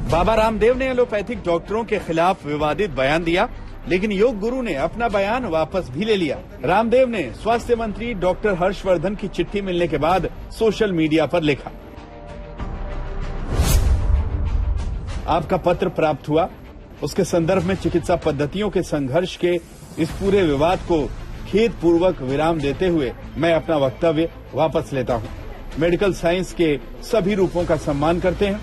बाबा रामदेव ने एलोपैथिक डॉक्टरों के खिलाफ विवादित बयान दिया, लेकिन योग गुरु ने अपना बयान वापस भी ले लिया। रामदेव ने स्वास्थ्य मंत्री डॉक्टर हर्षवर्धन की चिट्ठी मिलने के बाद सोशल मीडिया पर लिखा, आपका पत्र प्राप्त हुआ। उसके संदर्भ में चिकित्सा पद्धतियों के संघर्ष के इस पूरे विवाद को खेदपूर्वक विराम देते हुए मैं अपना वक्तव्य वापस लेता हूं। मेडिकल साइंस के सभी रूपों का सम्मान करते हैं।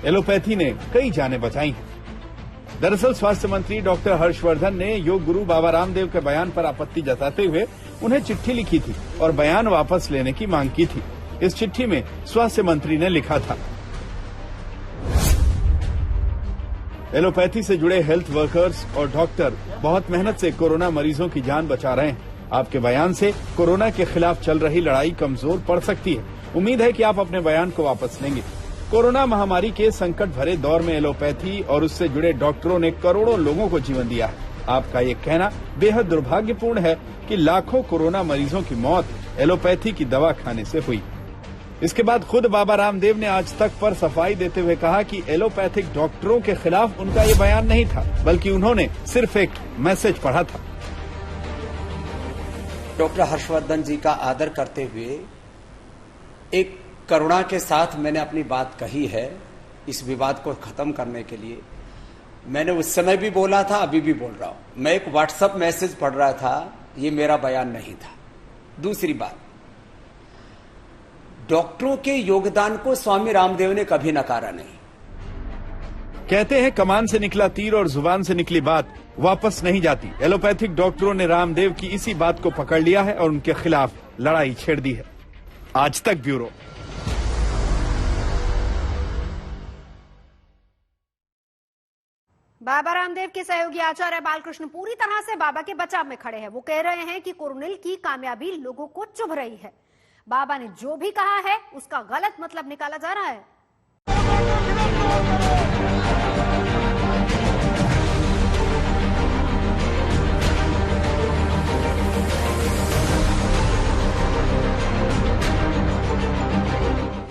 एलोपैथी ने कई जानें बचाई हैं। दरअसल स्वास्थ्य मंत्री डॉक्टर हर्षवर्धन ने योग गुरु बाबा रामदेव के बयान पर आपत्ति जताते हुए उन्हें चिट्ठी लिखी थी और बयान वापस लेने की मांग की थी। इस चिट्ठी में स्वास्थ्य मंत्री ने लिखा था, एलोपैथी से जुड़े हेल्थ वर्कर्स और डॉक्टर बहुत मेहनत से कोरोना मरीजों की जान बचा रहे हैं। आपके बयान से कोरोना के खिलाफ चल रही लड़ाई कमजोर पड़ सकती है। उम्मीद है कि आप अपने बयान को वापस लेंगे। कोरोना महामारी के संकट भरे दौर में एलोपैथी और उससे जुड़े डॉक्टरों ने करोड़ों लोगों को जीवन दिया है। आपका ये कहना बेहद दुर्भाग्यपूर्ण है कि लाखों कोरोना मरीजों की मौत एलोपैथी की दवा खाने से हुई। इसके बाद खुद बाबा रामदेव ने आज तक पर सफाई देते हुए कहा कि एलोपैथिक डॉक्टरों के खिलाफ उनका ये बयान नहीं था, बल्कि उन्होंने सिर्फ एक मैसेज पढ़ा था। डॉक्टर हर्षवर्धन जी का आदर करते हुए एक करुणा के साथ मैंने अपनी बात कही है। इस विवाद को खत्म करने के लिए मैंने उस समय भी बोला था, अभी भी बोल रहा हूं। मैं एक व्हाट्सएप मैसेज पढ़ रहा था, ये मेरा बयान नहीं था। दूसरी बात, डॉक्टरों के योगदान को स्वामी रामदेव ने कभी नकारा नहीं। कहते हैं कमान से निकला तीर और जुबान से निकली बात वापस नहीं जाती। एलोपैथिक डॉक्टरों ने रामदेव की इसी बात को पकड़ लिया है और उनके खिलाफ लड़ाई छेड़ दी है। आज तक ब्यूरो। बाबा रामदेव के सहयोगी आचार्य बालकृष्ण पूरी तरह से बाबा के बचाव में खड़े हैं। वो कह रहे हैं कि कोरोनिल की कामयाबी लोगों को चुभ रही है। बाबा ने जो भी कहा है उसका गलत मतलब निकाला जा रहा है।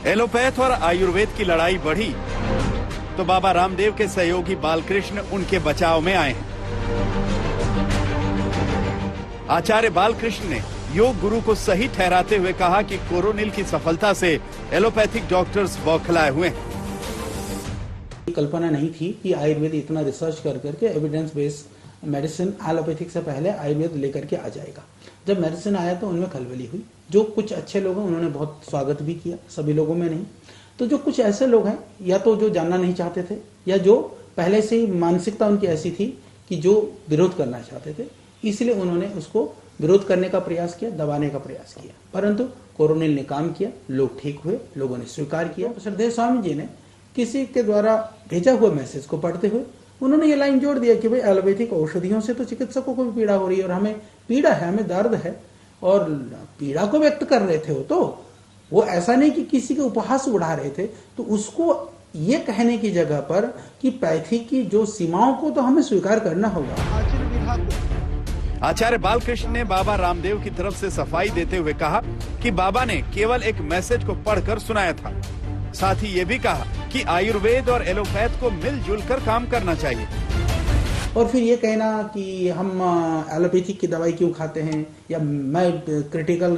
एलोपैथ और आयुर्वेद की लड़ाई बढ़ी तो बाबा रामदेव के सहयोगी बालकृष्ण उनके बचाव में आए हैं। आचार्य बालकृष्ण ने योग गुरु को सही ठहराते हुए कहा कि कोरोनिल की सफलता से एलोपैथिक डॉक्टर्स बौखलाए हुए हैं। कल्पना नहीं थी कि आयुर्वेद इतना रिसर्च कर करके एविडेंस बेस्ड मेडिसिन एलोपैथिक से पहले आयुर्वेद लेकर के आ जाएगा। जब मेडिसिन आया तो उनमें खलबली हुई। जो कुछ अच्छे लोग हैं उन्होंने बहुत स्वागत भी किया, सभी लोगों में नहीं। तो जो कुछ ऐसे लोग हैं या तो जो जानना नहीं चाहते थे या जो पहले से ही मानसिकता उनकी ऐसी थी कि जो विरोध करना चाहते थे, इसलिए उन्होंने उसको विरोध करने का प्रयास किया, दबाने का प्रयास किया। परंतु कोरोनिल ने काम किया, लोग ठीक हुए, लोगों ने स्वीकार किया। श्रद्धेय स्वामी जी ने किसी के द्वारा भेजा हुआ मैसेज को पढ़ते हुए उन्होंने ये लाइन जोड़ दिया कि भाई एलोपैथिक औषधियों से तो चिकित्सकों को भी पीड़ा हो रही है और हमें पीड़ा है, हमें दर्द है, और पीड़ा को व्यक्त कर रहे थे। तो वो ऐसा नहीं कि किसी के उपहास उड़ा रहे थे। तो उसको ये कहने की जगह पर कि पैथी की जो सीमाओं को तो हमें स्वीकार करना होगा। आचार्य बालकृष्ण ने बाबा रामदेव की तरफ से सफाई देते हुए कहा कि बाबा ने केवल एक मैसेज को पढ़कर सुनाया था। साथ ही ये भी कहा कि आयुर्वेद और एलोपैथ को मिलजुल कर काम करना चाहिए। और फिर ये कहना कि हम एलोपैथिक की दवाई क्यों खाते हैं या मैं क्रिटिकल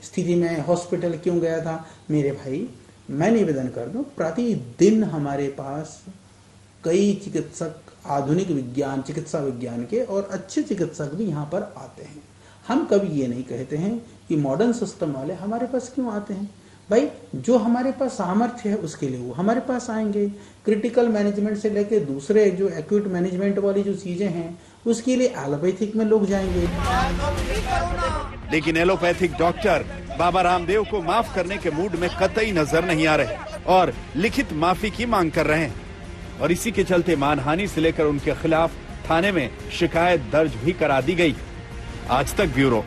स्थिति में हॉस्पिटल क्यों गया था। मेरे भाई, मैं निवेदन कर दूं, प्रतिदिन हमारे पास कई चिकित्सक आधुनिक विज्ञान, चिकित्सा विज्ञान के और अच्छे चिकित्सक भी यहाँ पर आते हैं। हम कभी ये नहीं कहते हैं कि मॉडर्न सिस्टम वाले हमारे पास क्यों आते हैं। भाई, जो हमारे पास सामर्थ्य है उसके लिए वो हमारे पास आएंगे। क्रिटिकल मैनेजमेंट से लेकर दूसरे जो एक्यूट मैनेजमेंट वाली जो चीजें हैं उसके लिए एलोपैथिक में लोग जाएंगे। लेकिन एलोपैथिक डॉक्टर बाबा रामदेव को माफ करने के मूड में कतई नजर नहीं आ रहे और लिखित माफी की मांग कर रहे हैं। और इसी के चलते मानहानि से लेकर उनके खिलाफ थाने में शिकायत दर्ज भी करा दी गई। आज तक ब्यूरो।